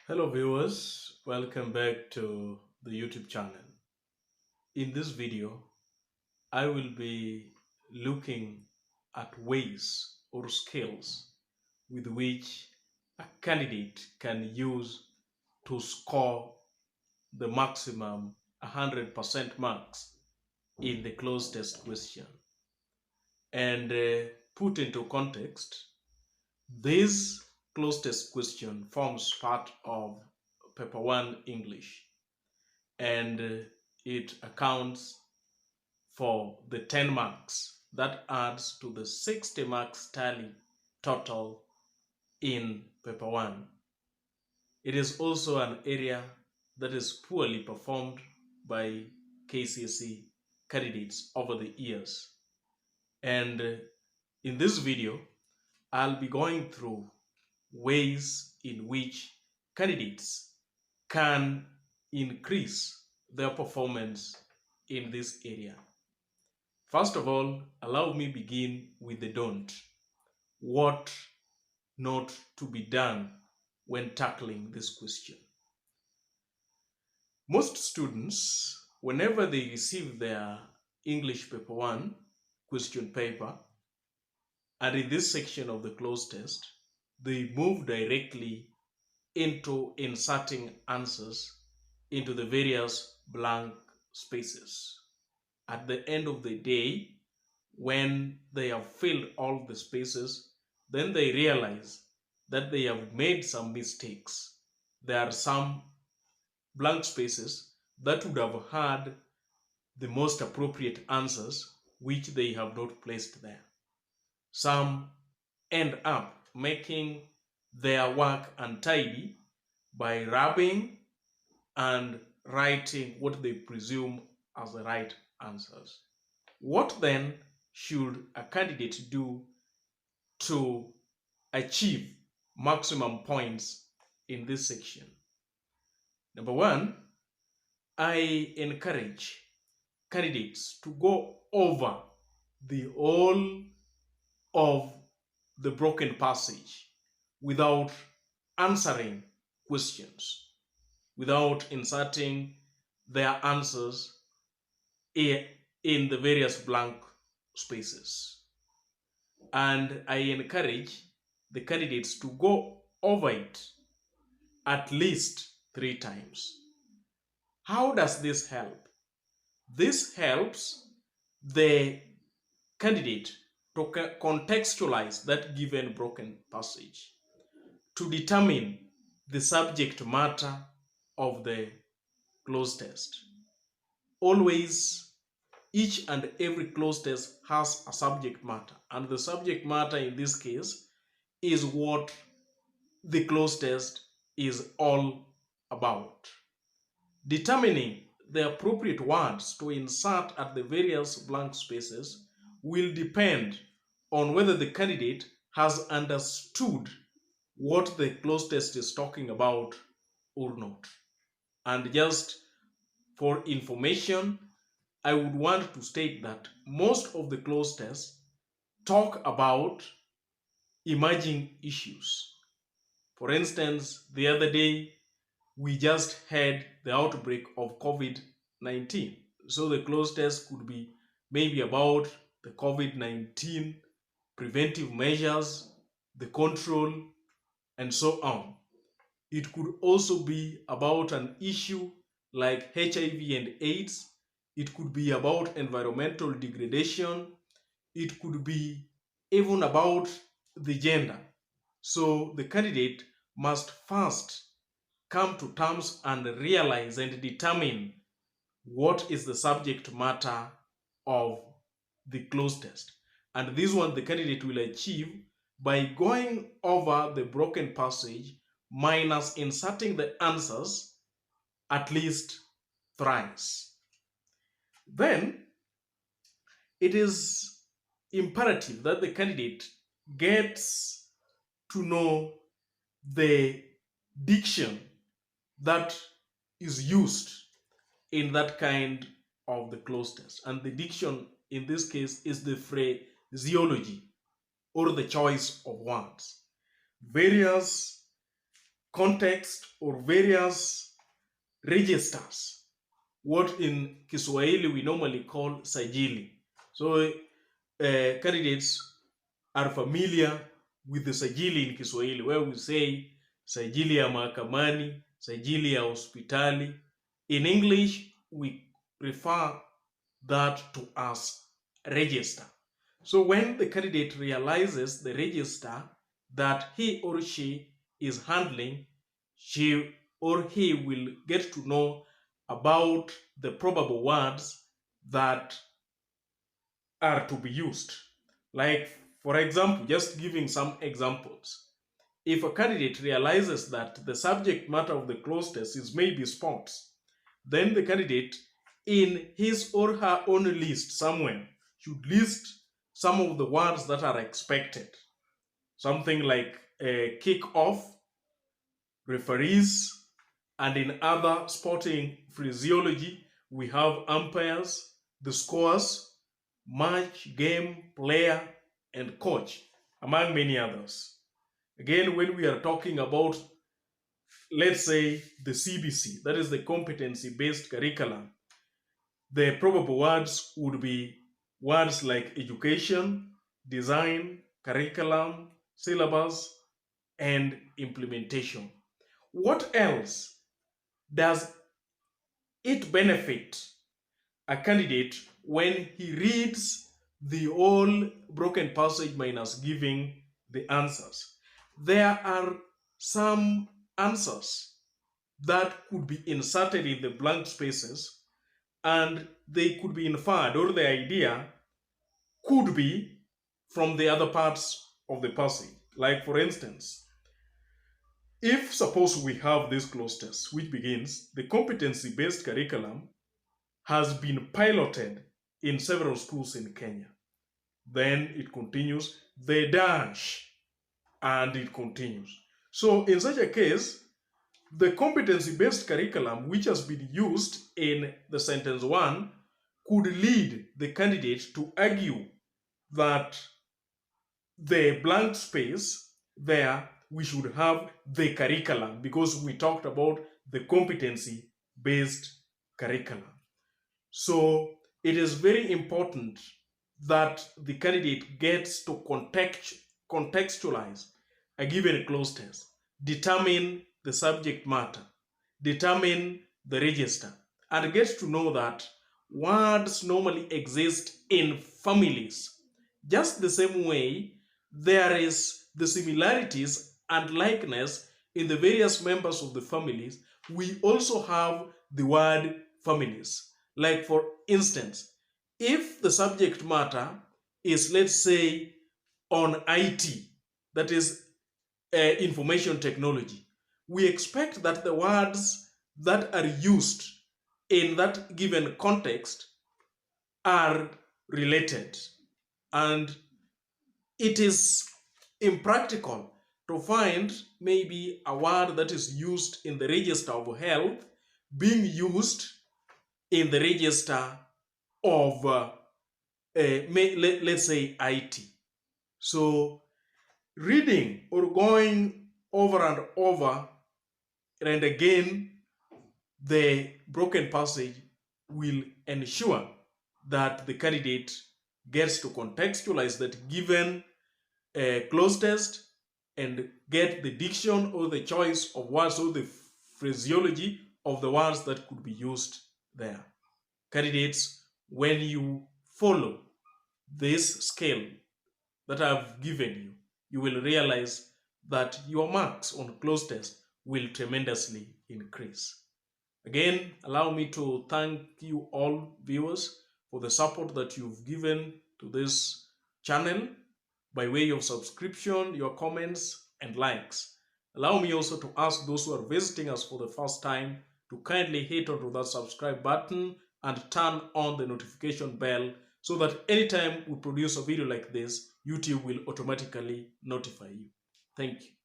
Hello viewers, welcome back to the YouTube channel. In this video, I will be looking at ways or skills with which a candidate can use to score the maximum 100% marks in the closed test question. And put into context, this closed test question forms part of paper 1 English, and it accounts for the 10 marks that adds to the 60 marks tally total in paper 1. It is also an area that is poorly performed by KCSE candidates over the years. And in this video, I'll be going through ways in which candidates can increase their performance in this area. First of all, allow me begin with the don't. What not to be done when tackling this question. Most students, whenever they receive their English paper 1 question paper, and in this section of the closed test, they move directly into inserting answers into the various blank spaces. At the end of the day, when they have filled all the spaces, then they realize that they have made some mistakes. There are some blank spaces that would have had the most appropriate answers, which they have not placed there. Some end up making their work untidy by rubbing and writing what they presume as the right answers. What then should a candidate do to achieve maximum points in this section? Number one, I encourage candidates to go over the whole of the broken passage without answering questions, without inserting their answers in the various blank spaces. And I encourage the candidates to go over it at least 3 times. How does this help? This helps the candidate to contextualize that given broken passage, to determine the subject matter of the closed test. Always, each and every closed test has a subject matter, and the subject matter in this case is what the closed test is all about. Determining the appropriate words to insert at the various blank spaces will depend on whether the candidate has understood what the closed test is talking about or not. And just for information, I would want to state that most of the closed tests talk about emerging issues. For instance, the other day, we just had the outbreak of COVID-19. So the closed test could be maybe about the COVID-19 preventive measures, the control, and so on. It could also be about an issue like HIV and AIDS. It could be about environmental degradation. It could be even about the gender. So the candidate must first come to terms and realize and determine what is the subject matter of the closed test. And this one the candidate will achieve by going over the broken passage minus inserting the answers at least thrice. Then it is imperative that the candidate gets to know the diction that is used in that kind of the closed test. And the diction in this case is the phraseology or the choice of words. Various context or various registers, what in Kiswahili we normally call sajili. So candidates are familiar with the sajili in Kiswahili, where we say sajili ya mahakamani, sajili ya hospitali. In English, we refer that to as register. So when the candidate realizes the register that he or she is handling, she or he will get to know about the probable words that are to be used. Like, for example, just giving some examples. If a candidate realizes that the subject matter of the Cloze test is maybe sports, then the candidate in his or her own list somewhere should list some of the words that are expected. Something like kick-off, referees, and in other sporting phraseology, we have umpires, the scores, match, game, player, and coach, among many others. Again, when we are talking about, let's say, the CBC, that is the competency-based curriculum, the probable words would be words like education, design, curriculum, syllabus, and implementation. What else does it benefit a candidate when he reads the whole broken passage minus giving the answers? There are some answers that could be inserted in the blank spaces, and they could be inferred, or the idea could be from the other parts of the passage. Like, for instance, if suppose we have this Cloze test, which begins, the competency-based curriculum has been piloted in several schools in Kenya. Then it continues, the dash, and it continues. So in such a case, the competency-based curriculum, which has been used in the sentence 1, could lead the candidate to argue that the blank space there, we should have the curriculum, because we talked about the competency-based curriculum. So it is very important that the candidate gets to contextualize a given Cloze test, determine the subject matter, determine the register, and gets to know that words normally exist in families. Just the same way there is the similarities and likeness in the various members of the families, we also have the word families. Like, for instance, if the subject matter is, let's say, on IT, that is information technology, we expect that the words that are used in that given context are related. And it is impractical to find maybe a word that is used in the register of health being used in the register of, let's say, IT. So reading or going over and over and again the broken passage will ensure that the candidate gets to contextualize that given Cloze test and get the diction or the choice of words or the phraseology of the words that could be used there. Candidates, when you follow this scale that I've given you, you will realize that your marks on Cloze test will tremendously increase. Again, allow me to thank you all viewers for the support that you've given to this channel by way of subscription, your comments, and likes. Allow me also to ask those who are visiting us for the first time to kindly hit onto that subscribe button and turn on the notification bell so that anytime we produce a video like this, YouTube will automatically notify you. Thank you.